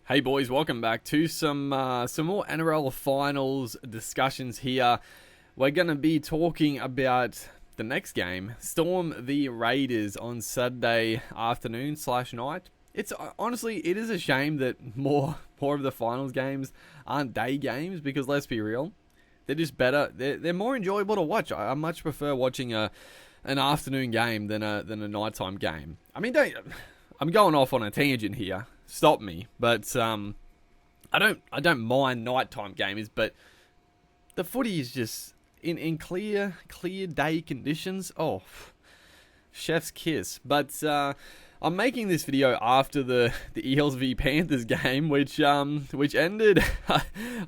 Hey boys, welcome back to some more NRL finals discussions here. We're going to be talking about the next game, Storm v Raiders on Saturday afternoon / night. It's honestly, it is a shame that more of the finals games aren't day games because let's be real, they're just better. They're more enjoyable to watch. I much prefer watching an afternoon game than a nighttime game. I mean, I'm going off on a tangent here. Stop me, but I don't mind nighttime games, but the footy is just in clear day conditions. Oh, chef's kiss. But I'm making this video after the Eels v Panthers game, which ended.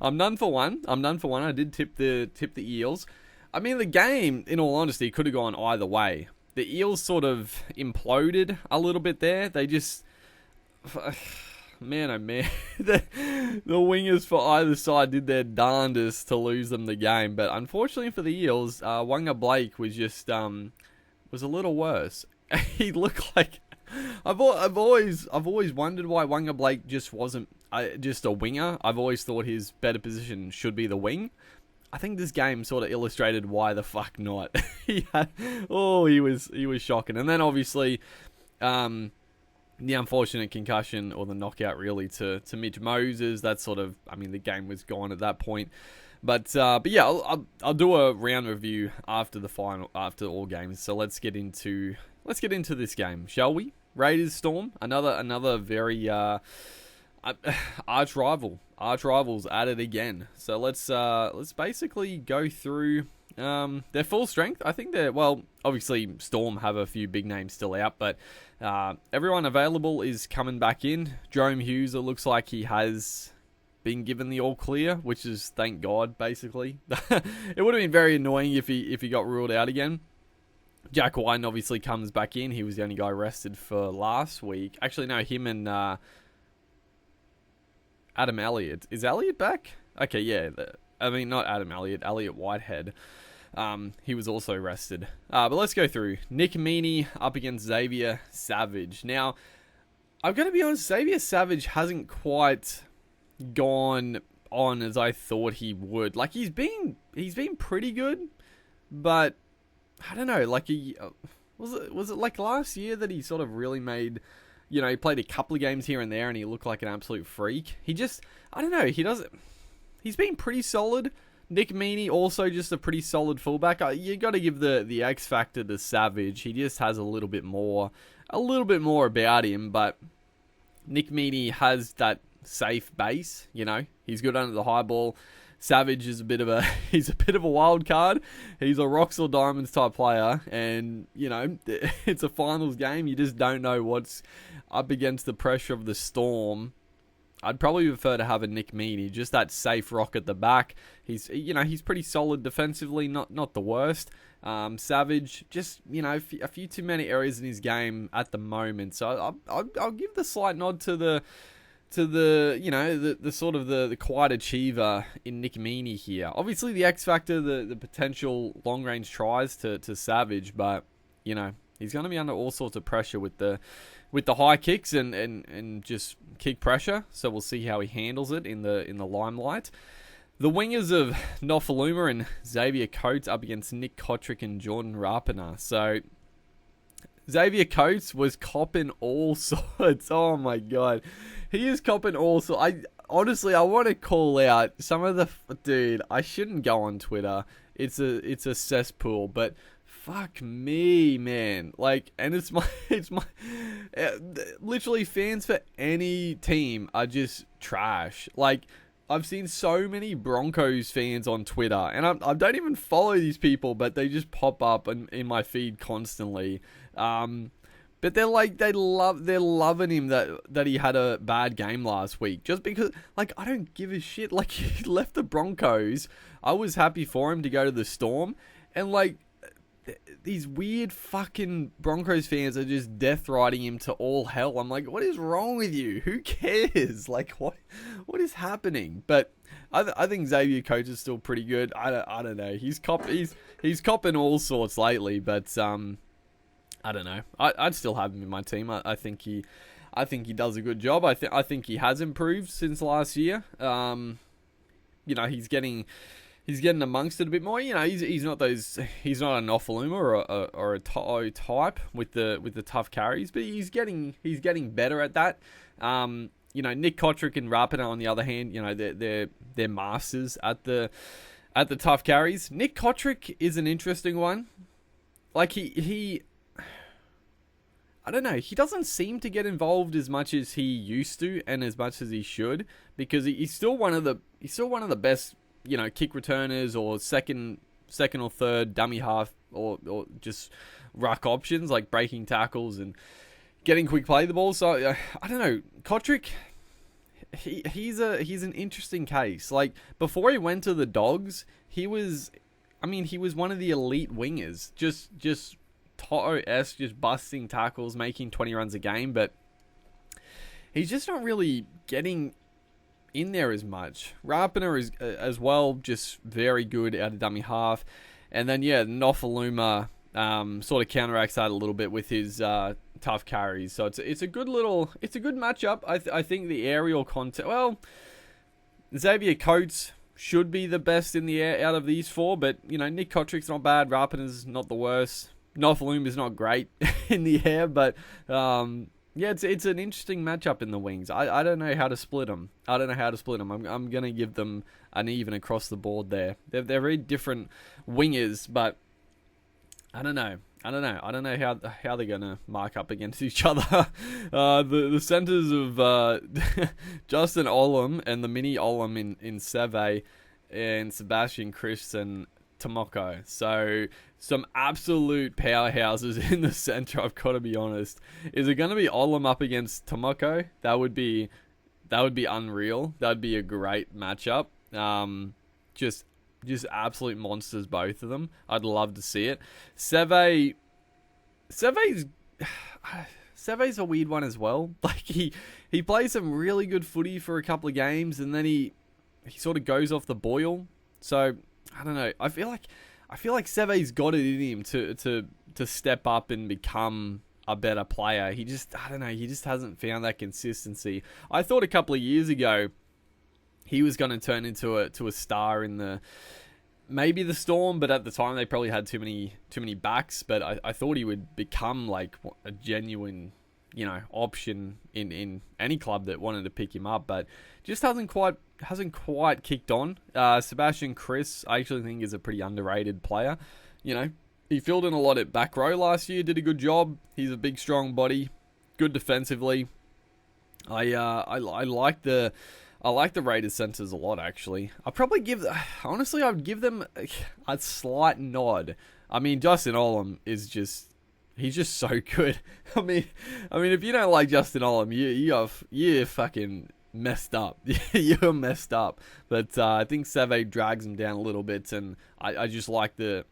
I'm none for one. I did tip the Eels. I mean, the game, in all honesty, could have gone either way. The Eels sort of imploded a little bit there. They just... Man, oh man, the wingers for either side did their darndest to lose them the game, but unfortunately for the Eels, Wanga Blake was just was a little worse. He looked like I've always wondered why Wanga Blake just wasn't just a winger. I've always thought his better position should be the wing. I think this game sort of illustrated why the fuck not. He was shocking, and then obviously, the unfortunate concussion or the knockout really to Mitch Moses. That sort of, I mean, the game was gone at that point. But yeah, I'll do a round review after the final, after all games. So let's get into this game, shall we? Raiders Storm, another very arch rivals at it again. So let's basically go through their full strength. I think obviously Storm have a few big names still out, but everyone available is coming back in. Jerome Hughes, it looks like he has been given the all clear, which is thank God, basically. It would have been very annoying if he got ruled out again. Jack White obviously comes back in. He was the only guy rested for last week. Actually, no, him and Adam Elliott. Is Elliott back? Okay, yeah. I mean, not Adam Elliott, Elliott Whitehead. He was also rested. But let's go through. Nick Meaney up against Xavier Savage. Now, I've got to be honest, Xavier Savage hasn't quite gone on as I thought he would. Like, he's been pretty good, but I don't know, like was it like last year that he sort of really made, he played a couple of games here and there and he looked like an absolute freak. I don't know, he's been pretty solid. Nick Meaney also just a pretty solid fullback. You got to give the X factor to Savage. He just has a little bit more about him. But Nick Meaney has that safe base. He's good under the high ball. Savage is a bit of a wild card. He's a rocks or diamonds type player, and it's a finals game. You just don't know what's up against the pressure of the Storm. I'd probably prefer to have a Nick Meaney, just that safe rock at the back. He's pretty solid defensively, not the worst. Savage, just a few too many areas in his game at the moment. So I'll give the slight nod to the sort of the quiet achiever in Nick Meaney here. Obviously the X factor, the potential long range tries to Savage, but he's going to be under all sorts of pressure with the high kicks and just kick pressure. So we'll see how he handles it in the limelight. The wingers of Nofaluma and Xavier Coates up against Nick Kotrick and Jordan Rapana. So Xavier Coates was copping all sorts. Oh my god, he is copping all sorts. I want to call out some of the dude. I shouldn't go on Twitter. It's a cesspool, but fuck me, man. Like, and it's my literally fans for any team are just trash. Like, I've seen so many Broncos fans on Twitter, and I don't even follow these people, but they just pop up in my feed constantly. But they're loving him that he had a bad game last week, just because, like, I don't give a shit. Like, he left the Broncos. I was happy for him to go to the Storm, and like, these weird fucking Broncos fans are just death riding him to all hell. I'm like, what is wrong with you? Who cares? Like, what is happening? But I think Xavier Coates is still pretty good. I don't know. He's copping all sorts lately, but I don't know. I'd still have him in my team. I think I think he does a good job. I think he has improved since last year. He's getting amongst it a bit more. He's not an Offaluma or a To'o type with the tough carries, but he's getting better at that. Nick Kotrick and Rapana on the other hand, they're masters at the tough carries. Nick Kotrick is an interesting one. Like he I don't know. He doesn't seem to get involved as much as he used to, and as much as he should, because he's still one of the best, kick returners or second or third dummy half or just ruck options, like breaking tackles and getting quick play the ball. So I don't know. Kotrick, he's an interesting case. Like before he went to the Dogs, he was one of the elite wingers. Just Toto-esque, just busting tackles, making 20 runs a game, but he's just not really getting in there as much. Rapana is as well, just very good out of dummy half. And then, Nofaluma sort of counteracts that a little bit with his tough carries. So it's a good matchup. I think the aerial content, well, Xavier Coates should be the best in the air out of these four, but, Nick Kotrick's not bad. Rapana's not the worst. Nofaluma is not great in the air, but it's an interesting matchup in the wings. I don't know how to split them. I'm going to give them an even across the board there. They're very different wingers, but I don't know. I don't know how they're going to mark up against each other. The centers of Justin Olam and the mini Olam in Seve and Sebastian Chris and Tomoko. So some absolute powerhouses in the center, I've got to be honest. Is it going to be Olam up against Tomoko? That would be unreal. That would be a great matchup. Just absolute monsters, both of them. I'd love to see it. Seve's a weird one as well. Like he plays some really good footy for a couple of games, and then he sort of goes off the boil. So I don't know. I feel like Seve's got it in him to step up and become a better player. He just hasn't found that consistency. I thought a couple of years ago he was going to turn into a star in maybe the Storm, but at the time they probably had too many backs. But I thought he would become like a genuine, option in any club that wanted to pick him up, but just hasn't quite kicked on. Sebastian Chris, I actually think, is a pretty underrated player. He filled in a lot at back row last year, did a good job. He's a big, strong body, good defensively. I like the Raiders centers a lot, actually. I'd give them a slight nod. I mean, Justin Olam is he's just so good. I mean, if you don't like Justin Olam, you're fucking messed up. You're messed up. But I think Seve drags him down a little bit, and I just like the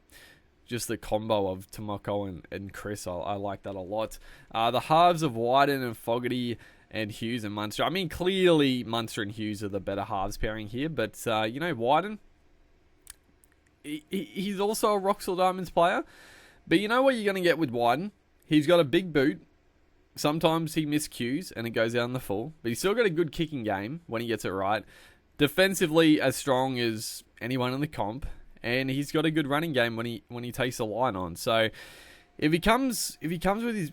combo of Tomoko and Chris. I like that a lot. The halves of Wyden and Fogarty and Hughes and Munster. I mean, clearly Munster and Hughes are the better halves pairing here, but Wyden, he's also a Roxall Diamonds player. But you know what you're going to get with Wyden? He's got a big boot. Sometimes he miscues and it goes down the full. But he's still got a good kicking game when he gets it right. Defensively as strong as anyone in the comp. And he's got a good running game when he takes the line on. So if he comes with his...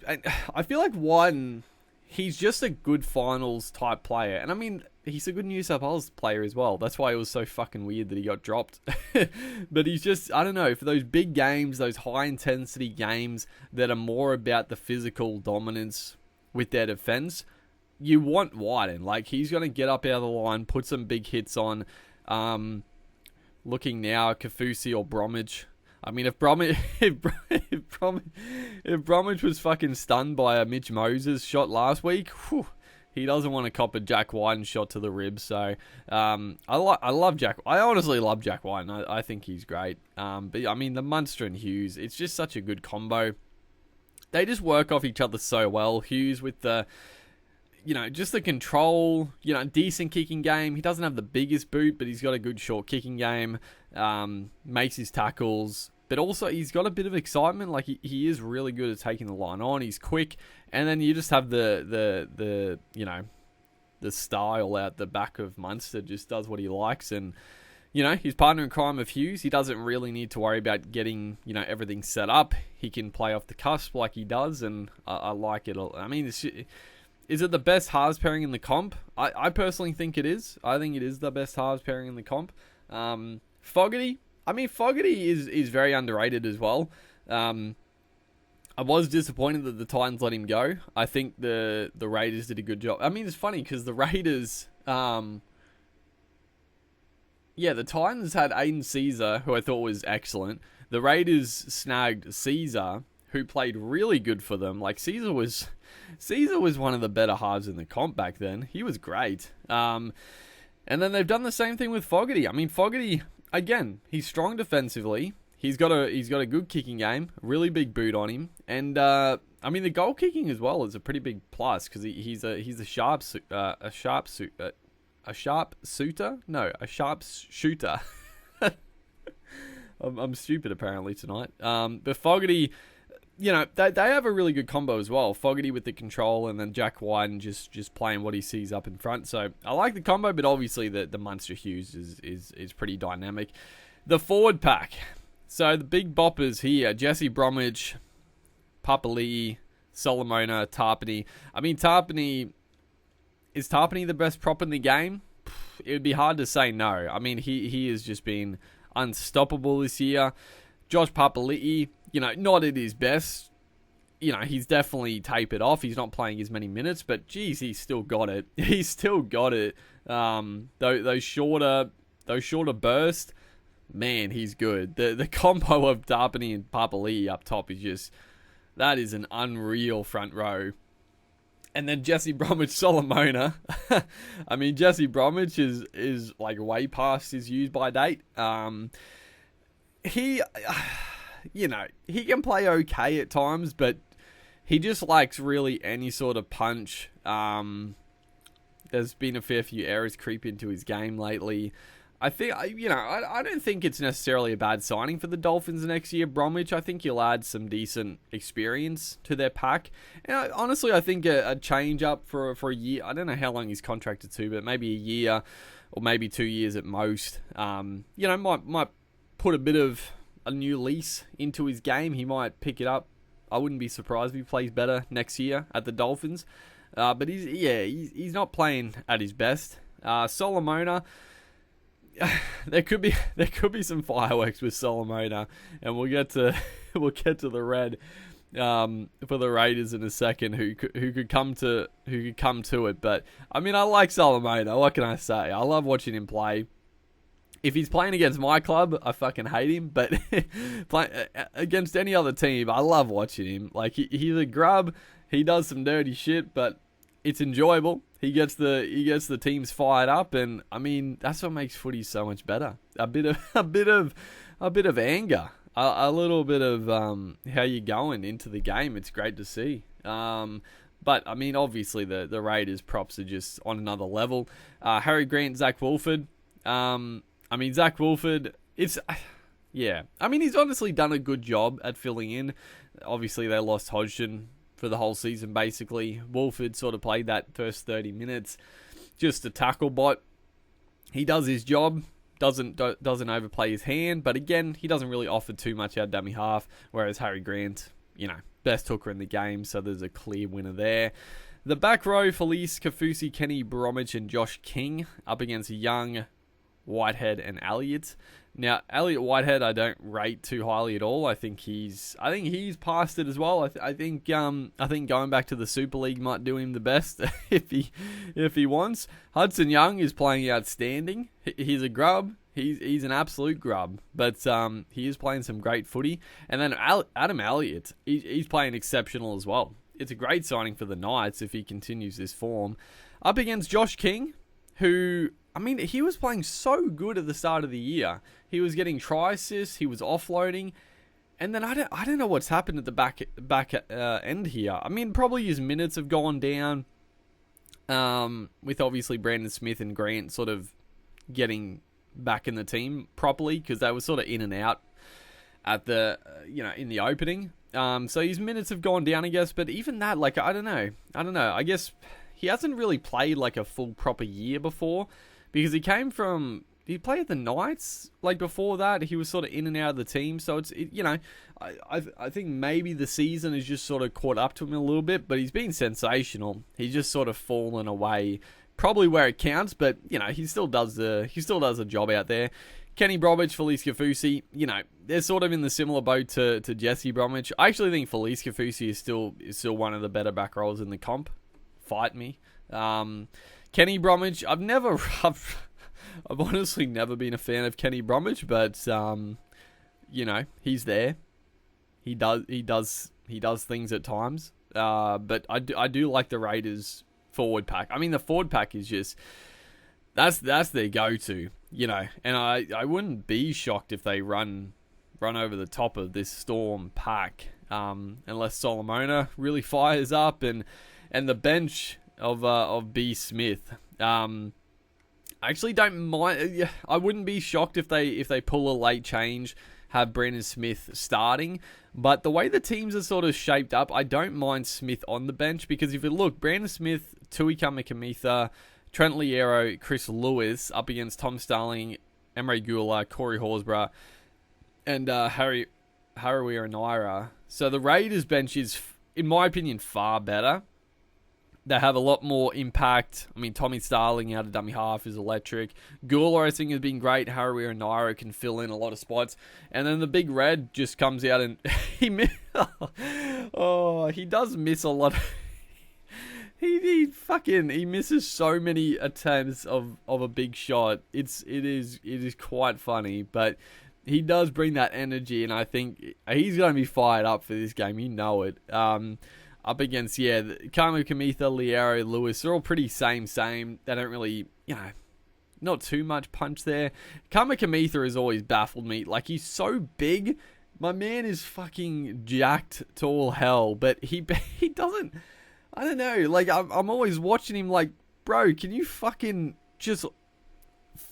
I feel like Wyden, he's just a good finals type player. And I mean, he's a good New South Wales player as well. That's why it was so fucking weird that he got dropped. But he's just, I don't know, for those big games, those high intensity games that are more about the physical dominance with their defense, you want Wyden. Like, he's going to get up out of the line, put some big hits on. Looking now, Kafusi or Bromwich. I mean, if Bromwich was fucking stunned by a Mitch Moses shot last week, he doesn't want to cop a Jack Wyden shot to the ribs. So I love Jack. I honestly love Jack Wyden. I think he's great. But I mean, the Munster and Hughes, it's just such a good combo. They just work off each other so well. Hughes with the, just the control, decent kicking game. He doesn't have the biggest boot, but he's got a good short kicking game. Makes his tackles, but also he's got a bit of excitement. Like he is really good at taking the line on. He's quick, and then you just have the style out the back of Munster, just does what he likes. And his partner in crime of Hughes, he doesn't really need to worry about getting everything set up. He can play off the cusp like he does, and I like it. I mean, is it the best halves pairing in the comp? I personally think it is. I think it is the best halves pairing in the comp. Fogarty. I mean, Fogarty is very underrated as well. I was disappointed that the Titans let him go. I think the Raiders did a good job. I mean, it's funny because the Raiders... the Titans had Aiden Caesar, who I thought was excellent. The Raiders snagged Caesar, who played really good for them. Like, Caesar was one of the better halves in the comp back then. He was great. And then they've done the same thing with Fogarty. I mean, Fogarty, again, he's strong defensively. He's got a good kicking game, really big boot on him, and I mean the goal kicking as well is a pretty big plus because he's a sharp shooter. I'm stupid apparently tonight. But Fogarty, they have a really good combo as well. Fogarty with the control, and then Jack White just playing what he sees up in front. So I like the combo, but obviously the Munster Hughes is pretty dynamic. The forward pack. So the big boppers here: Jesse Bromwich, Papali'i, Solomona, Tarpany. I mean, is Tarpany the best prop in the game? It would be hard to say no. I mean, he has just been unstoppable this year. Josh Papali'i, not at his best. He's definitely tapered off. He's not playing as many minutes, but geez, he's still got it. He's still got it. Those shorter bursts, man, he's good. The combo of Tarpany and Papali'i up top that is an unreal front row. And then Jesse Bromwich Solomona. I mean, Jesse Bromwich is like way past his use by date. He can play okay at times, but he just likes really any sort of punch. There's been a fair few errors creep into his game lately. I think, I don't think it's necessarily a bad signing for the Dolphins next year. Bromwich, I think he'll add some decent experience to their pack. And honestly, I think a change up for a year, I don't know how long he's contracted to, but maybe a year or maybe 2 years at most, might put a bit of a new lease into his game. He might pick it up. I wouldn't be surprised if he plays better next year at the Dolphins. But he's not playing at his best. Solomona, there could be some fireworks with Solomona, and we'll get to the red for the Raiders in a second, who could come to it. But I mean, I like Solomona. What can I say? I love watching him play. If he's playing against my club, I fucking hate him. But against any other team, I love watching him. Like he's a grub. He does some dirty shit, but it's enjoyable. He gets the teams fired up, and I mean that's what makes footy so much better. A bit of anger, a little bit of how you're going into the game. It's great to see. But I mean, obviously the Raiders props are just on another level. Harry Grant, Zach Wolford. I mean, Zach Wolford, yeah. I mean, he's honestly done a good job at filling in. Obviously, they lost Hodgson for the whole season, basically. Wolford sort of played that first 30 minutes. Just a tackle bot. He does his job. Doesn't overplay his hand. But again, he doesn't really offer too much out dummy half. Whereas Harry Grant, best hooker in the game. So there's a clear winner there. The back row, Felice, Kafusi, Kenny Bromwich, and Josh King up against Young, Whitehead, and Elliott. Now, Elliott Whitehead, I don't rate too highly at all. I think he's past it as well. I think going back to the Super League might do him the best if he wants. Hudson Young is playing outstanding. He's a grub. He's an absolute grub, but he is playing some great footy. And then Adam Elliott, he's playing exceptional as well. It's a great signing for the Knights if he continues this form. Up against Josh King, who, I mean, he was playing so good at the start of the year. He was getting try assists, he was offloading, and then I don't know what's happened at the back end here. I mean, probably his minutes have gone down, with obviously Brandon Smith and Grant sort of getting back in the team properly, because they were sort of in and out. at the in the opening. So his minutes have gone down, I guess. But even that, like, I don't know. I guess he hasn't really played like a full proper year before, because he came from. Did he play at the Knights? Like before that, he was sort of in and out of the team. So I think maybe the season has just sort of caught up to him a little bit. But he's been sensational. He's just sort of fallen away, probably where it counts. But he still does a job out there. Kenny Bromwich, Felice Kafusi, they're sort of in the similar boat to Jesse Bromwich. I actually think Felice Kafusi is still one of the better back rows in the comp. Fight me. Kenny Bromwich, I've honestly never been a fan of Kenny Bromwich, but he's there. He does things at times. But I do like the Raiders forward pack. I mean, the forward pack is just that's their go-to, and I wouldn't be shocked if they run over the top of this Storm pack, unless Solomona really fires up and the bench of B. Smith. I actually don't mind. I wouldn't be shocked if they pull a late change, have Brandon Smith starting. But the way the teams are sort of shaped up, I don't mind Smith on the bench, because if you look, Brandon Smith, Tui Kamikamica, Trent Liero, Chris Lewis up against Tom Starling, Emre Gula, Corey Horsburgh, and Harry Naira. So the Raiders bench is, in my opinion, far better. They have a lot more impact. I mean, Tommy Starling out of dummy half is electric. Gula, I think, has been great. Harry Naira can fill in a lot of spots. And then the Big Red just comes out and he does miss a lot. He misses so many attempts of a big shot. It is quite funny, but he does bring that energy, and I think he's going to be fired up for this game. You know it. Up against, Kamu Kamitha, Liero, Lewis, they're all pretty same. They don't really, not too much punch there. Kamu Kamitha has always baffled me. Like, he's so big. My man is fucking jacked to all hell, but he doesn't, I don't know, like, I'm always watching him like, bro, can you fucking just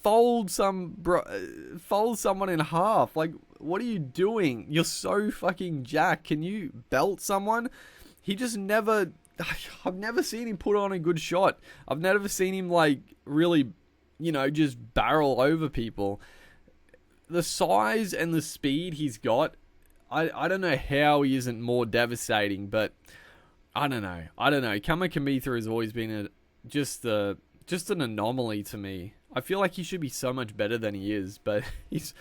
fold someone in half? Like, what are you doing? You're so fucking jacked. Can you belt someone? He just never... I've never seen him put on a good shot. I've never seen him, like, really, just barrel over people. The size and the speed he's got, I don't know how he isn't more devastating, but I don't know. Kamikamica has always been just an anomaly to me. I feel like he should be so much better than he is, but he's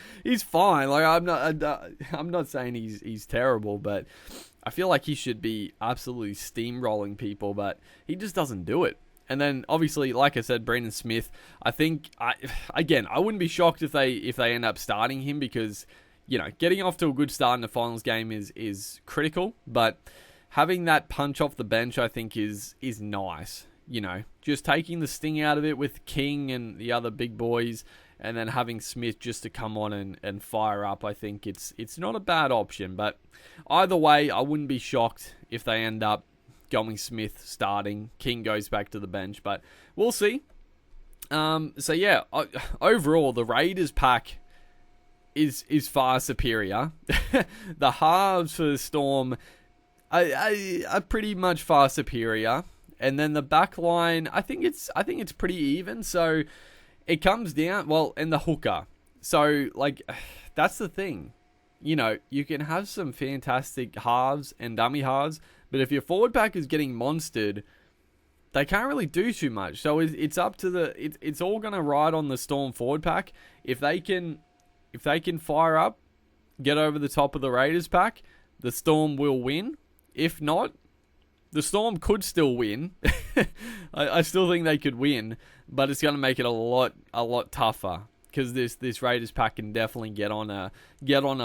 fine. Like, I'm not saying he's terrible, but I feel like he should be absolutely steamrolling people, but he just doesn't do it. And then, obviously, like I said, Brandon Smith, I think, I wouldn't be shocked if they end up starting him, because, getting off to a good start in the finals game is critical, but having that punch off the bench, I think, is nice. Just taking the sting out of it with King and the other big boys, and then having Smith just to come on and fire up, I think it's not a bad option. But either way, I wouldn't be shocked if they end up going Smith starting. King goes back to the bench, but we'll see. Overall, the Raiders pack is far superior. The halves for the Storm are pretty much far superior. And then the back line, I think it's pretty even. So it comes down, and the hooker. So, like, that's the thing. You can have some fantastic halves and dummy halves, but if your forward pack is getting monstered, they can't really do too much. So it's up to it's all going to ride on the Storm forward pack. If they can fire up, get over the top of the Raiders pack, the Storm will win. If not, the Storm could still win. I still think they could win, but it's going to make it a lot tougher, because this Raiders pack can definitely get on a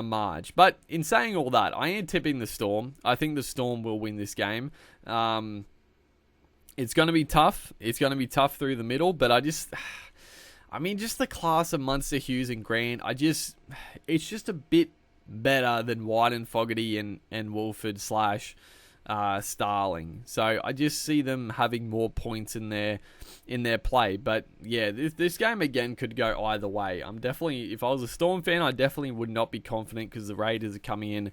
march. But in saying all that, I am tipping the Storm. I think the Storm will win this game. It's going to be tough. It's going to be tough through the middle, but just the class of Munster, Hughes, and Grant, it's just a bit better than White and Fogarty and Wolford / Starling. So I just see them having more points in their play. But yeah, this game again could go either way. I'm definitely, if I was a Storm fan, I definitely would not be confident because the Raiders are coming in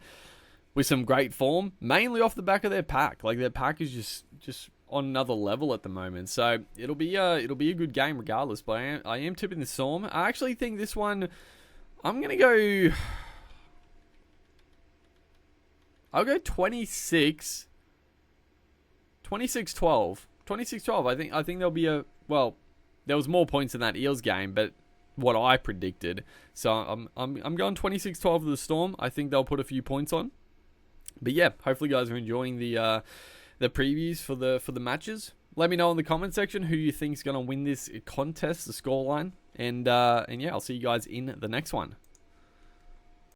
with some great form, mainly off the back of their pack. Like their pack is just on another level at the moment. So it'll be a good game regardless. But I am tipping the Storm. I actually think this one, I'm gonna go. I'll go 26-12. 26-12. I think there'll be there was more points in that Eels game, but what I predicted. So I'm going 26-12 for the Storm. I think they'll put a few points on. But yeah, hopefully you guys are enjoying the previews for the matches. Let me know in the comment section who you think's going to win this contest, the scoreline, and yeah, I'll see you guys in the next one.